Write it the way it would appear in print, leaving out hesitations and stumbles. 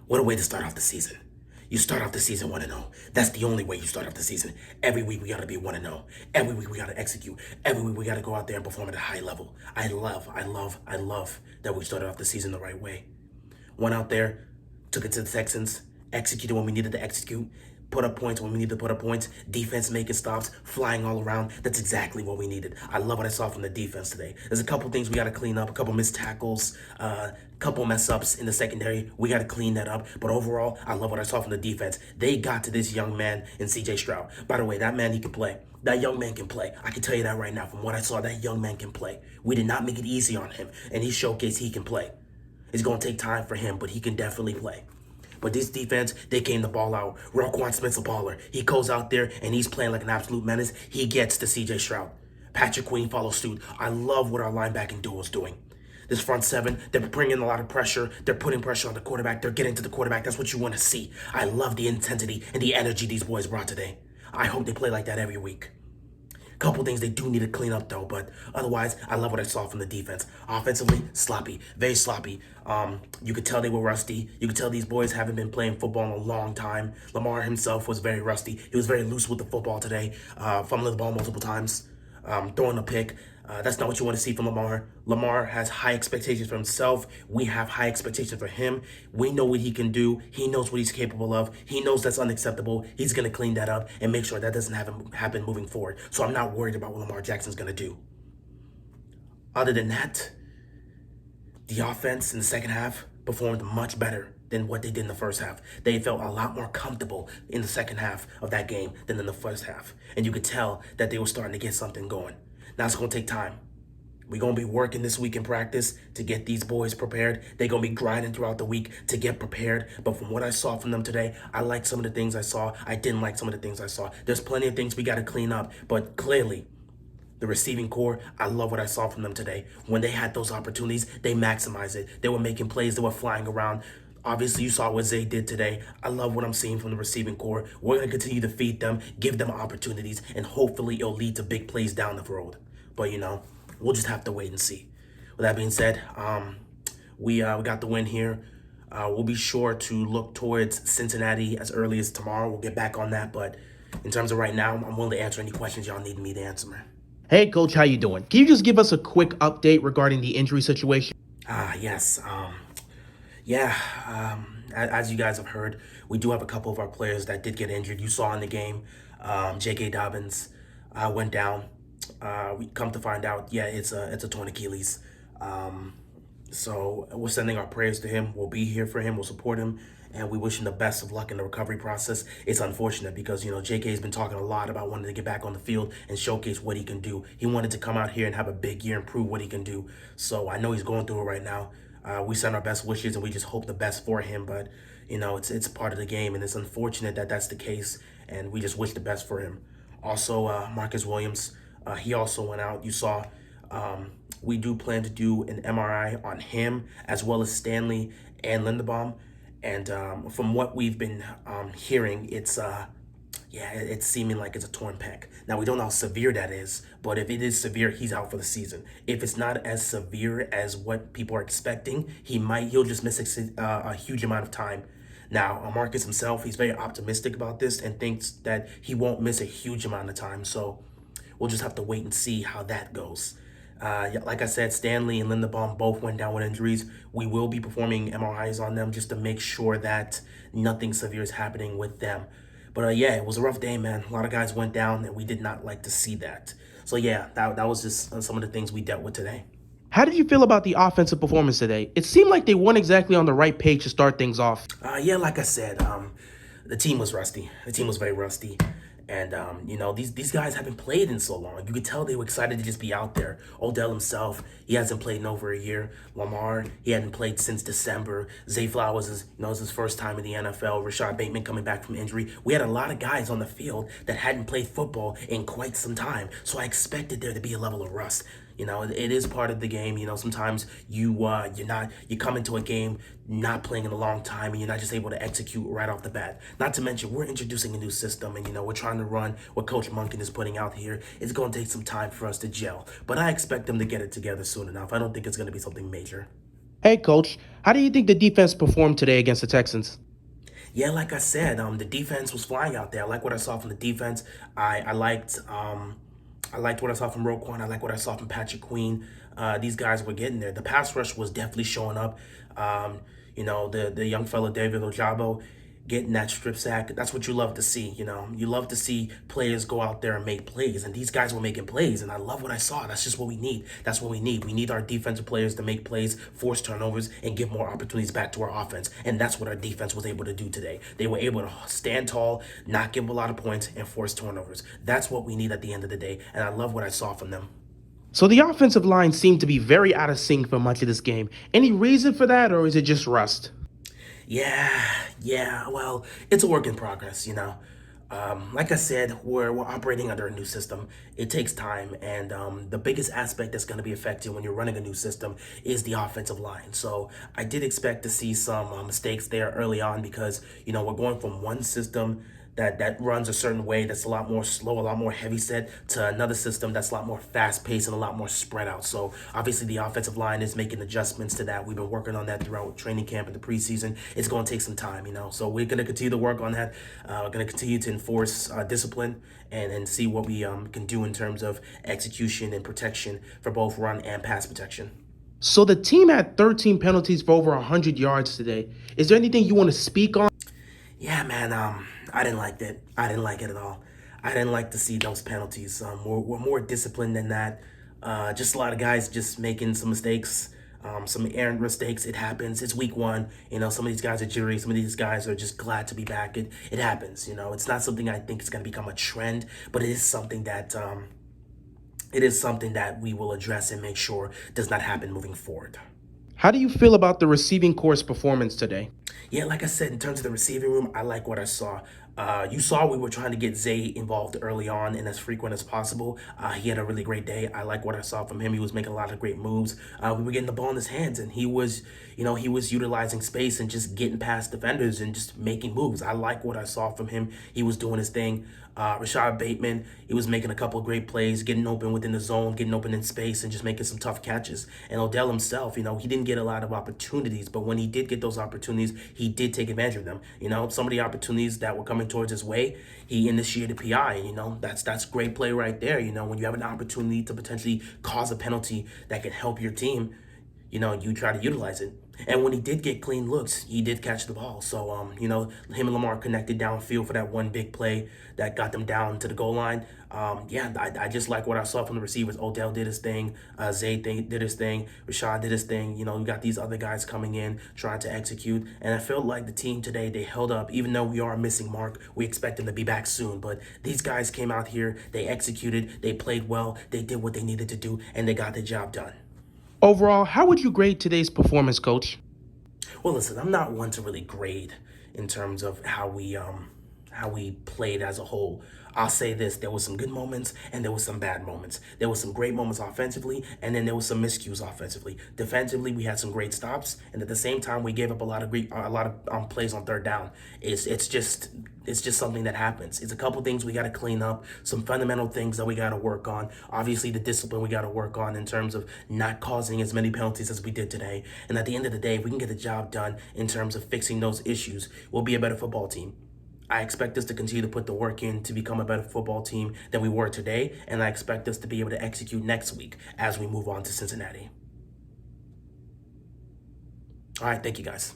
What a way to start off the season. You start off the season 1-0. That's the only way you start off the season. Every week we gotta be 1-0. Every week we gotta execute. Every week we gotta go out there and perform at a high level. I love that we started off the season the right way. Went out there, took it to the Texans, executed when we needed to execute, put up points when we needed to put up points, defense making stops, flying all around. That's exactly what we needed. I love what I saw from the defense today. There's a couple things we got to clean up, a couple missed tackles, couple mess ups in the secondary. We got to clean that up. But overall, I love what I saw from the defense. They got to this young man in CJ Stroud. By the way, that man, he can play. That young man can play. I can tell you that right now. From what I saw, that young man can play. We did not make it easy on him, and he showcased he can play. It's going to take time for him, but he can definitely play. But this defense, they came the ball out. Roquan Smith's a baller. He goes out there and he's playing like an absolute menace. He gets to CJ Stroud. Patrick Queen follows suit. I love what our linebacking duo is doing. This front seven, they're bringing a lot of pressure. They're putting pressure on the quarterback. They're getting to the quarterback. That's what you want to see. I love the intensity and the energy these boys brought today. I hope they play like that every week. Couple things they do need to clean up though, but otherwise, I love what I saw from the defense. Offensively, sloppy, very sloppy. You could tell they were rusty. You could tell these boys haven't been playing football in a long time. Lamar himself was very rusty. He was very loose with the football today, fumbling the ball multiple times, throwing a pick. That's not what you want to see from Lamar. Lamar has high expectations for himself. We have high expectations for him. We know what he can do. He knows what he's capable of. He knows that's unacceptable. He's going to clean that up and make sure that doesn't happen moving forward. So I'm not worried about what Lamar Jackson's going to do. Other than that, the offense in the second half performed much better than what they did in the first half. They felt a lot more comfortable in the second half of that game than in the first half. And you could tell that they were starting to get something going. Now it's going to take time. We're going to be working this week in practice to get these boys prepared. They're going to be grinding throughout the week to get prepared. But from what I saw from them today, I liked some of the things I saw. I didn't like some of the things I saw. There's plenty of things we got to clean up. But clearly, the receiving core, I love what I saw from them today. When they had those opportunities, they maximized it. They were making plays. They were flying around. Obviously, you saw what Zay did today. I love what I'm seeing from the receiving core. We're going to continue to feed them, give them opportunities, and hopefully it'll lead to big plays down the road. But, we'll just have to wait and see. With that being said, we got the win here. We'll be sure to look towards Cincinnati as early as tomorrow. We'll get back on that. But in terms of right now, I'm willing to answer any questions y'all need me to answer, man. Hey, Coach, how you doing? Can you just give us a quick update regarding the injury situation? Yes. Yeah. As you guys have heard, we do have a couple of our players that did get injured. You saw in the game, J.K. Dobbins went down. We come to find out, yeah, it's a torn Achilles. So we're sending our prayers to him. We'll be here for him. We'll support him. And we wish him the best of luck in the recovery process. It's unfortunate because, J.K. has been talking a lot about wanting to get back on the field and showcase what he can do. He wanted to come out here and have a big year and prove what he can do. So I know he's going through it right now. We send our best wishes and we just hope the best for him. But, it's part of the game and it's unfortunate that that's the case. And we just wish the best for him. Also, Marcus Williams, he also went out. You saw we do plan to do an MRI on him as well as Stanley and Linderbaum. And from what we've been hearing, it's seeming like it's a torn pec. Now, we don't know how severe that is, but if it is severe, he's out for the season. If it's not as severe as what people are expecting, he'll just miss a huge amount of time. Now, Marcus himself, he's very optimistic about this and thinks that he won't miss a huge amount of time. So we'll just have to wait and see how that goes. Like I said, Stanley and Linderbaum both went down with injuries. We will be performing MRIs on them just to make sure that nothing severe is happening with them. But yeah, it was a rough day, man. A lot of guys went down, and we did not like to see that. So yeah, that was just some of the things we dealt with today. How did you feel about the offensive performance today? It seemed like they weren't exactly on the right page to start things off. Yeah, like I said, the team was rusty. The team was very rusty. And, these guys haven't played in so long. You could tell they were excited to just be out there. Odell himself, he hasn't played in over a year. Lamar, he hadn't played since December. Zay Flowers is his first time in the NFL. Rashad Bateman coming back from injury. We had a lot of guys on the field that hadn't played football in quite some time. So I expected there to be a level of rust. It is part of the game. Sometimes you come into a game not playing in a long time and you're not just able to execute right off the bat. Not to mention, we're introducing a new system and, we're trying to run what Coach Monken is putting out here. It's going to take some time for us to gel, but I expect them to get it together soon enough. I don't think it's going to be something major. Hey, coach, how do you think the defense performed today against the Texans? Yeah, like I said, the defense was flying out there. I like what I saw from the defense. I liked I liked what I saw from Roquan. I like what I saw from Patrick Queen. These guys were getting there. The pass rush was definitely showing up. Um, the young fella David Ojabo getting that strip sack. That's what you love to see. You love to see players go out there and make plays, and these guys were making plays, and I love what I saw. That's just what we need. That's what we need. We need our defensive players to make plays, force turnovers, and give more opportunities back to our offense, and that's what our defense was able to do today. They were able to stand tall, not give a lot of points, and force turnovers. That's what we need at the end of the day, and I love what I saw from them. So the offensive line seemed to be very out of sync for much of this game. Any reason for that, or is it just rust? Yeah. Well, it's a work in progress. Like I said, we're operating under a new system. It takes time, and the biggest aspect that's going to be affected when you're running a new system is the offensive line. So I did expect to see some mistakes there early on because we're going from one system that runs a certain way that's a lot more slow, a lot more heavy set, to another system that's a lot more fast paced and a lot more spread out. So obviously the offensive line is making adjustments to that. We've been working on that throughout training camp and the preseason. It's going to take some time. So we're going to continue to work on that. We're going to continue to enforce discipline and see what we can do in terms of execution and protection for both run and pass protection. So the team had 13 penalties for over 100 yards today. Is there anything you want to speak on? Yeah, man. I didn't like that. I didn't like it at all. I didn't like to see those penalties. We're more disciplined than that. Just a lot of guys just making some mistakes, some errant mistakes. It happens. It's week one. Some of these guys are jittery. Some of these guys are just glad to be back. It happens. It's not something I think is going to become a trend, but it is something that we will address and make sure does not happen moving forward. How do you feel about the receiving course performance today? Yeah, like I said, in terms of the receiving room, I like what I saw. You saw we were trying to get Zay involved early on and as frequent as possible. He had a really great day. I like what I saw from him. He was making a lot of great moves. We were getting the ball in his hands, and he was utilizing space and just getting past defenders and just making moves. I like what I saw from him. He was doing his thing. Rashad Bateman, he was making a couple of great plays, getting open within the zone, getting open in space, and just making some tough catches. And Odell himself, he didn't get a lot of opportunities, but when he did get those opportunities, he did take advantage of them. Some of the opportunities that were coming towards his way, he initiated PI. That's great play right there. When you have an opportunity to potentially cause a penalty that can help your team, you try to utilize it. And when he did get clean looks, he did catch the ball. So, him and Lamar connected downfield for that one big play that got them down to the goal line. I just like what I saw from the receivers. Odell did his thing. Zay did his thing. Rashad did his thing. You got these other guys coming in, trying to execute. And I felt like the team today, they held up. Even though we are missing Mark, we expect him to be back soon. But these guys came out here, they executed, they played well, they did what they needed to do, and they got the job done. Overall, how would you grade today's performance, coach? Well, listen, I'm not one to really grade in terms of how we played as a whole. I'll say this: there was some good moments and there was some bad moments. There was some great moments offensively, and then there was some miscues offensively. Defensively, we had some great stops, and at the same time, we gave up a lot of plays on third down. It's just something that happens. It's a couple things we got to clean up, some fundamental things that we got to work on. Obviously, the discipline we got to work on in terms of not causing as many penalties as we did today. And at the end of the day, if we can get the job done in terms of fixing those issues, we'll be a better football team. I expect us to continue to put the work in to become a better football team than we were today, and I expect us to be able to execute next week as we move on to Cincinnati. All right, thank you guys.